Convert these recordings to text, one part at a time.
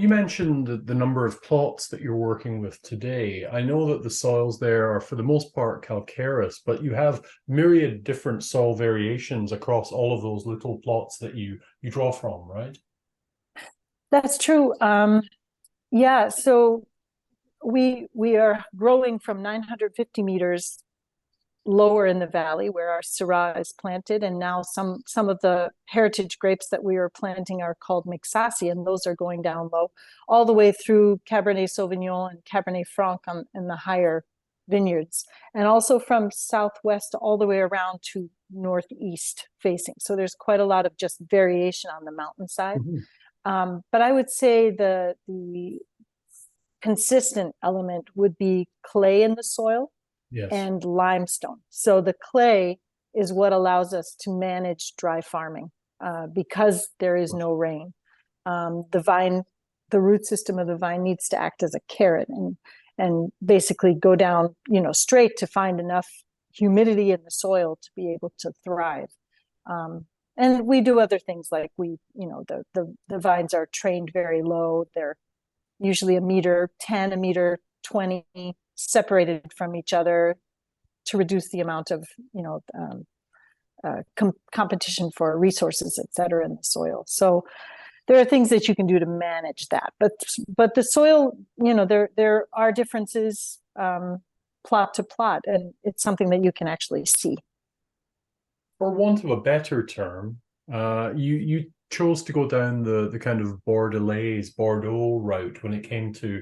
you mentioned the number of plots that you're working with today. I know that the soils there are, for the most part, calcareous, but you have myriad different soil variations across all of those little plots that you draw from, right? That's true. Yeah, so we are growing from 950 meters lower in the valley where our Syrah is planted, and now some of the heritage grapes that we are planting are called Mixasi, and those are going down low, all the way through Cabernet Sauvignon and Cabernet Franc in the higher vineyards, and also from southwest all the way around to northeast facing. So there's quite a lot of just variation on the mountainside. Mhm. But I would say the consistent element would be clay in the soil Yes. and limestone. So the clay is what allows us to manage dry farming because there is no rain. The vine, the root system of the vine needs to act as a carrot and basically go down, straight to find enough humidity in the soil to be able to thrive. And we do other things like the vines are trained very low. They're usually a meter 10, a meter 20 separated from each other to reduce the amount of competition for resources, et cetera, in the soil. So there are things that you can do to manage that, but the soil, there are differences plot to plot, and it's something that you can actually see. For want of a better term, you chose to go down the kind of Bordeaux route when it came to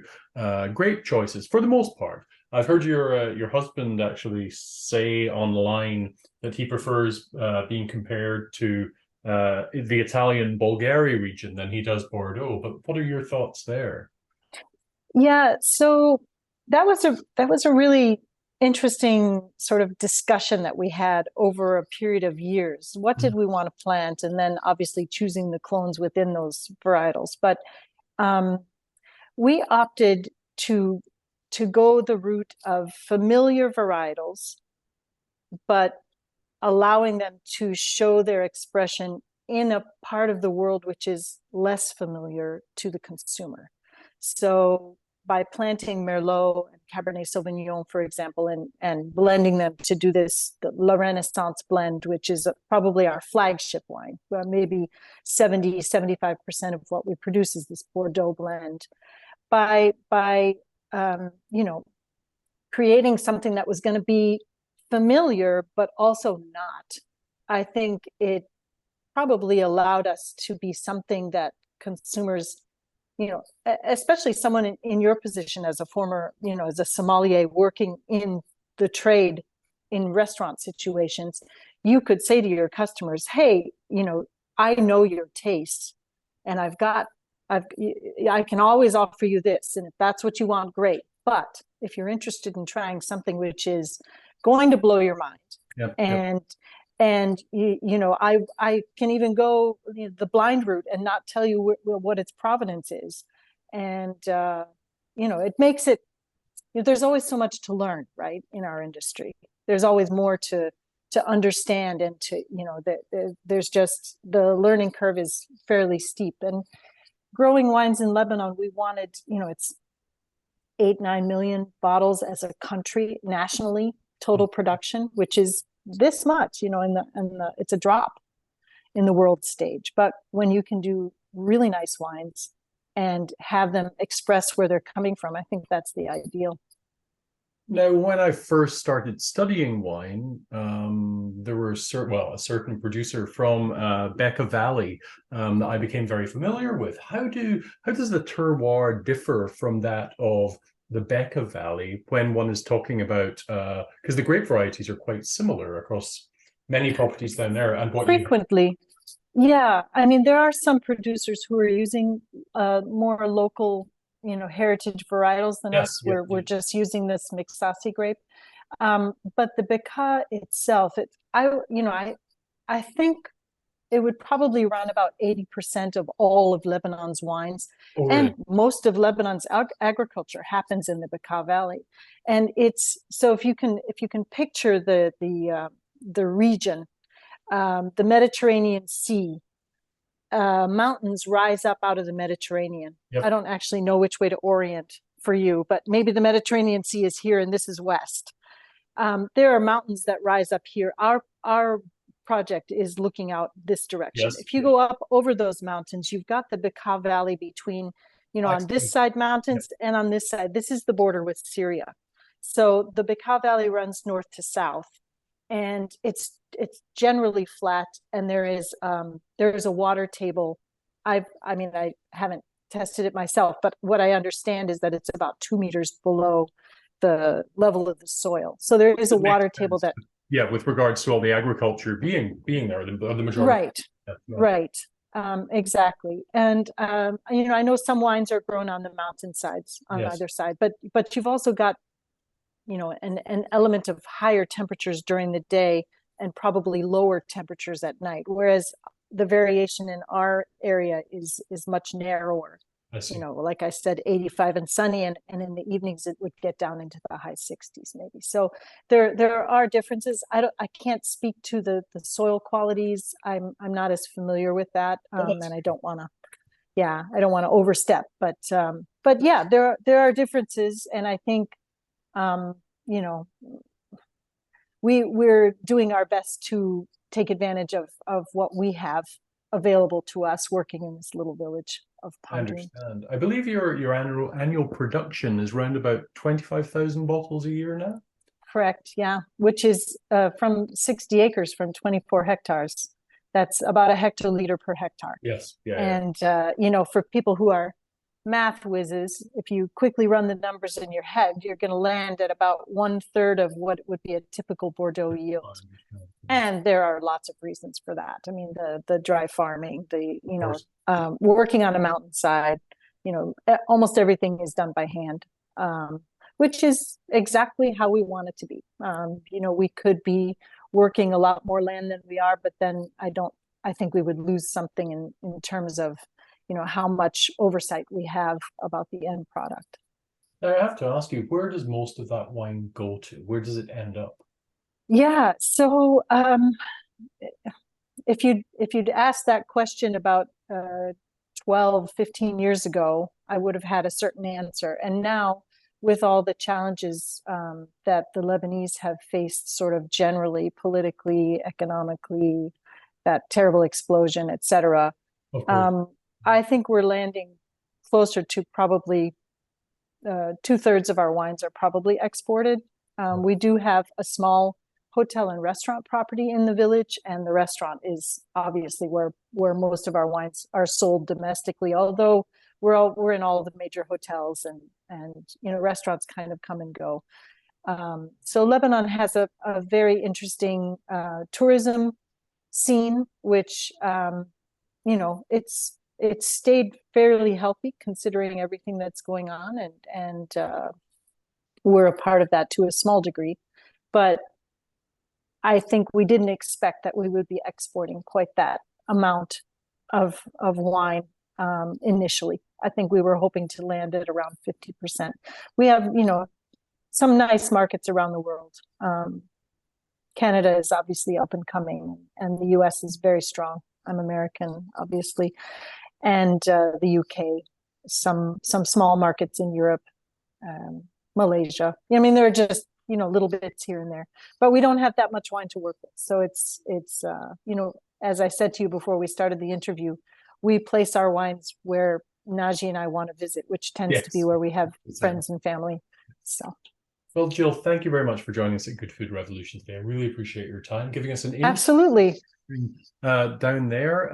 grape choices for the most part. I've heard your husband actually say online that he prefers being compared to the Italian Bulgaria region than he does Bordeaux. But what are your thoughts there? Yeah, so that was a really interesting sort of discussion that we had over a period of years. What did we want to plant? And then obviously choosing the clones within those varietals. But um, we opted to to go the route of familiar varietals, but allowing them to show their expression in a part of the world which is less familiar to the consumer. So by planting Merlot and Cabernet Sauvignon, for example, and blending them to do this, the La Renaissance blend, which is probably our flagship wine, where maybe 70-75% of what we produce is this Bordeaux blend. By creating something that was going to be familiar, but also not, I think it probably allowed us to be something that consumers, especially someone in your position as a former, as a sommelier working in the trade in restaurant situations, you could say to your customers, hey, I know your tastes, and I can always offer you this. And if that's what you want, great. But if you're interested in trying something which is going to blow your mind, Yep, yep. and I can even go the blind route and not tell you what its provenance is, and it makes it. There's always so much to learn, right? In our industry, there's always more to understand, and there's just the learning curve is fairly steep. And growing wines in Lebanon, we wanted, it's 8-9 million bottles as a country nationally total production, which is this much, it's a drop in the world stage. But when you can do really nice wines and have them express where they're coming from, I think that's the ideal. Now, when I first started studying wine, there were a certain producer from Becha Valley that I became very familiar with. How does the terroir differ from that of the Becha Valley when one is talking about because the grape varieties are quite similar across many properties down there, and what you Frequently, yeah. I mean, there are some producers who are using more local, heritage varietals than yes, us. yeah, We're yeah. just using this Mixasi grape. But the Bekaa itself, I think it would probably run about 80% of all of Lebanon's wines, Oh, and really? most of Lebanon's agriculture happens in the Bekaa Valley. And it's so if you can picture the region, the Mediterranean Sea, mountains rise up out of the Mediterranean. Yep. I don't actually know which way to orient for you, but maybe the Mediterranean Sea is here and this is west. There are mountains that rise up here. Our project is looking out this direction. Yes. If you go up over those mountains, you've got the Bekaa Valley between, on this side mountains and on this side. This is the border with Syria. So the Bekaa Valley runs north to south, and it's generally flat, and there is a water table. I haven't tested it myself, but what I understand is that it's about 2 meters below the level of the soil. So there is a water table that, with regards to all the agriculture being there, the majority. Right, right. Exactly. And I know some wines are grown on the mountainsides on either side, but you've also got, an element of higher temperatures during the day and probably lower temperatures at night, whereas the variation in our area is much narrower. Like I said, 85 and sunny, and in the evenings it would get down into the high 60s maybe. So there are differences. I can't speak to the soil qualities. I'm not as familiar with that, and I don't want to overstep. But yeah, there are differences, and I think we're doing our best to take advantage of what we have available to us working in this little village of Bhamdoun. I understand. I believe your annual production is around about 25,000 bottles a year now. Correct. Yeah, which is from 60 acres from 24 hectares. That's about a hectoliter per hectare. Yes. Yeah. And for people who are math whizzes, if you quickly run the numbers in your head, you're going to land at about 1/3 of what would be a typical Bordeaux yield. And there are lots of reasons for that. I mean, the dry farming, working on a mountainside, almost everything is done by hand, which is exactly how we want it to be. We could be working a lot more land than we are, but then I think we would lose something in terms of, how much oversight we have about the end product. I have to ask you, where does most of that wine go to? Where does it end up? Yeah, so if you'd asked that question about 12, 15 years ago, I would have had a certain answer. And now, with all the challenges that the Lebanese have faced sort of generally, politically, economically, that terrible explosion, etc., I think we're landing closer to probably 2/3 of our wines are probably exported. We do have a small hotel and restaurant property in the village, and the restaurant is obviously where most of our wines are sold domestically, although we're in all of the major hotels, and restaurants kind of come and go. So Lebanon has a very interesting tourism scene, which it's stayed fairly healthy considering everything that's going on, and we're a part of that to a small degree. But I think we didn't expect that we would be exporting quite that amount of wine initially. I think we were hoping to land at around 50%. We have, some nice markets around the world. Canada is obviously up and coming, and the US is very strong. I'm American, obviously, and the UK, some small markets in Europe, Malaysia. I mean, there are just little bits here and there, but we don't have that much wine to work with. So it's as I said to you before we started the interview, we place our wines where Naji and I want to visit, which tends to be where we have friends and family. So. Well, Jill, thank you very much for joining us at Good Food Revolution today. I really appreciate your time, giving us an insight. Absolutely. Down there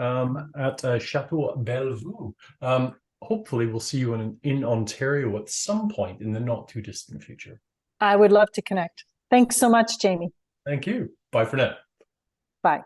at Chateau Belle-Vue. Hopefully we'll see you in Ontario at some point in the not too distant future. I would love to connect. Thanks so much, Jamie. Thank you. Bye for now. Bye.